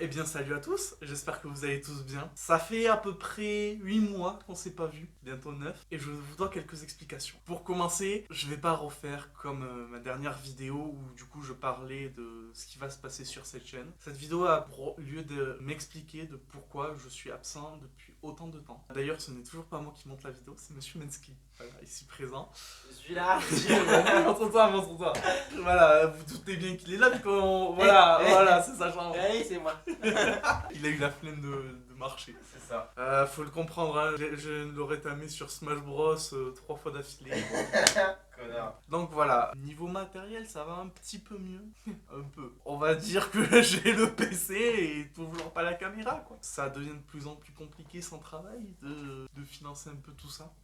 Eh bien salut à tous, j'espère que vous allez tous bien. Ça fait à peu près 8 mois qu'on s'est pas vu, bientôt 9, et je vous dois quelques explications. Pour commencer, je vais pas refaire comme ma dernière vidéo où du coup je parlais de ce qui va se passer sur cette chaîne. Cette vidéo a pour lieu de m'expliquer de pourquoi je suis absent depuis autant de temps. D'ailleurs ce n'est toujours pas moi qui monte la vidéo, c'est Monsieur Mensky, voilà, ici présent. Je suis là. Montre-toi, montre-toi. Voilà, vous doutez bien qu'il est là, vu qu'on... Voilà, voilà, c'est sa chambre. Oui, c'est moi. Il a eu la flemme de marcher. C'est ça. Faut le comprendre, hein, je l'aurais tamé sur Smash Bros 3 fois d'affilée. Connard. Donc voilà, niveau matériel, ça va un petit peu mieux. Un peu. On va dire que j'ai le PC et toujours pas la caméra, quoi. Ça devient de plus en plus compliqué sans travail de financer un peu tout ça.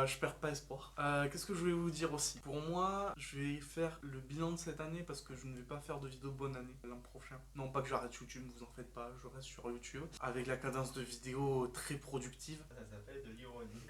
Je perds pas espoir. Qu'est-ce que je voulais vous dire aussi? Pour moi, je vais faire le bilan de cette année parce que je ne vais pas faire de vidéo bonne année l'an prochain. Non pas que j'arrête YouTube, vous en faites pas, je reste sur YouTube. Avec la cadence de vidéos très productive. Ça s'appelle de l'ironie.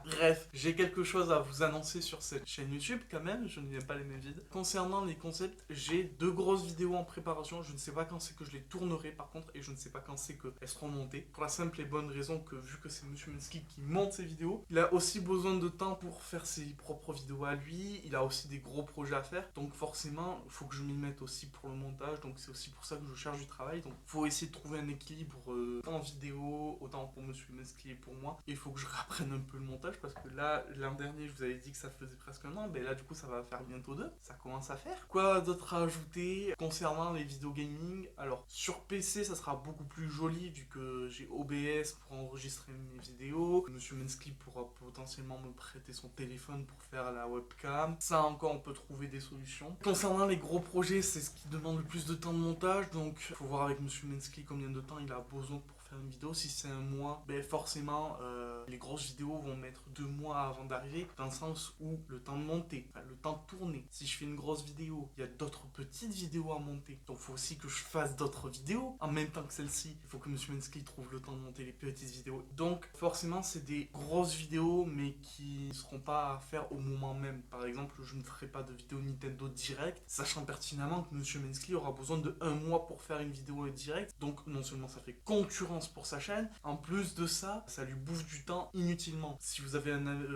Bref, j'ai quelque chose à vous annoncer sur cette chaîne YouTube quand même, je ne viens pas les mains vides. Concernant les concepts, j'ai 2 grosses vidéos en préparation, je ne sais pas quand c'est que je les tournerai par contre, et je ne sais pas quand c'est qu'elles seront montées. Pour la simple et bonne raison que vu que c'est Monsieur Mensky qui monte ses vidéos, il a aussi besoin de temps pour faire ses propres vidéos à lui, il a aussi des gros projets à faire, donc forcément, il faut que je m'y mette aussi pour le montage, donc c'est aussi pour ça que je cherche du travail, donc il faut essayer de trouver un équilibre en vidéo, autant pour Monsieur Mensky et pour moi, et il faut que je réapprenne un peu le montage, parce que là, l'an dernier, je vous avais dit que ça faisait presque un an, mais là du coup ça va faire bientôt 2, ça commence à faire. Quoi d'autre à ajouter concernant les vidéos gaming? Alors sur PC ça sera beaucoup plus joli vu que j'ai OBS pour enregistrer mes vidéos, Monsieur Mensky pourra potentiellement me prêter son téléphone pour faire la webcam, ça encore on peut trouver des solutions. Concernant les gros projets, c'est ce qui demande le plus de temps de montage, donc faut voir avec Monsieur Mensky combien de temps il a besoin pour faire une vidéo. Si c'est un mois, ben forcément les grosses vidéos vont mettre 2 mois avant d'arriver, dans le sens où le temps de monter, enfin, le temps de tourner. Si je fais une grosse vidéo, il y a d'autres petites vidéos à monter, donc il faut aussi que je fasse d'autres vidéos en même temps que celle-ci. Il faut que Monsieur Mensky trouve le temps de monter les petites vidéos, donc forcément c'est des grosses vidéos mais qui ne seront pas à faire au moment même. Par exemple, je ne ferai pas de vidéo Nintendo direct, sachant pertinemment que Monsieur Mensky aura besoin de 1 mois pour faire une vidéo direct, donc non seulement ça fait concurrence pour sa chaîne, en plus de ça, ça lui bouffe du temps inutilement. Si vous avez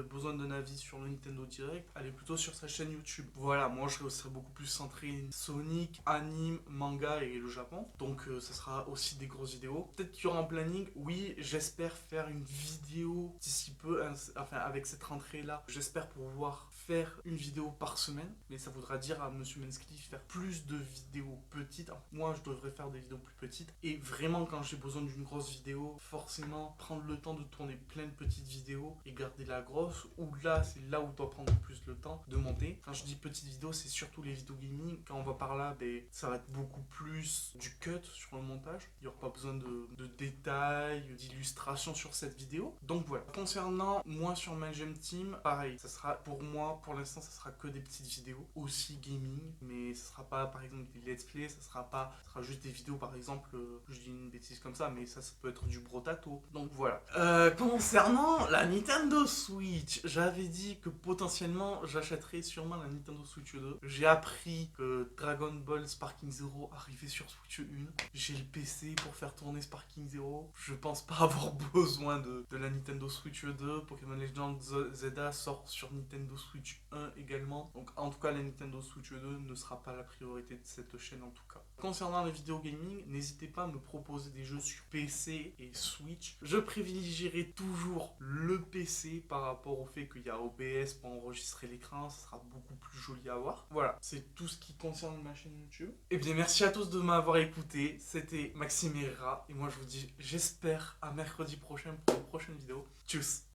besoin d'un avis sur le Nintendo Direct, allez plutôt sur sa chaîne YouTube. Voilà, moi je serai beaucoup plus centré Sonic, anime, manga et le Japon, donc ça sera aussi des grosses vidéos. Peut-être qu'il y aura un planning, oui, j'espère faire une vidéo d'ici peu, enfin avec cette rentrée là, j'espère pouvoir faire une vidéo par semaine, mais ça voudra dire à Monsieur Mensky faire plus de vidéos petites. Alors, moi je devrais faire des vidéos plus petites, et vraiment quand j'ai besoin d'une grosse vidéo, forcément prendre le temps de tourner plein de petites vidéos et garder la grosse, ou là c'est là où je dois prendre plus le temps de monter. Quand je dis petites vidéos, c'est surtout les vidéos gaming. Quand on va par là, ben, ça va être beaucoup plus du cut sur le montage, il n'y aura pas besoin de détails, d'illustrations sur cette vidéo. Donc voilà. Concernant moi sur ma Gem Team, pareil, ça sera pour moi, pour l'instant ça sera que des petites vidéos, aussi gaming, mais ça sera pas par exemple des let's play, ça sera juste des vidéos par exemple, je dis une bêtise comme ça, mais ça peut être du brotato. Donc voilà. Concernant la Nintendo Switch, j'avais dit que potentiellement j'achèterais sûrement la Nintendo Switch 2. J'ai appris que Dragon Ball Sparking Zero arrivait sur Switch 1. J'ai le PC pour faire tourner Sparking Zero. Je pense pas avoir besoin de la Nintendo Switch 2. Pokémon Legends Zelda sort sur Nintendo Switch 1 également. Donc en tout cas la Nintendo Switch 2 ne sera pas la priorité de cette chaîne en tout cas. Concernant les vidéos gaming, n'hésitez pas à me proposer des jeux sur PC et Switch. Je privilégierai toujours le PC par rapport au fait qu'il y a OBS pour enregistrer l'écran, ça sera beaucoup plus joli à voir. Voilà, c'est tout ce qui concerne ma chaîne YouTube. Et bien merci à tous de m'avoir écouté, c'était Maxime Herrera, et moi je vous dis j'espère à mercredi prochain pour une prochaine vidéo. Tchuss.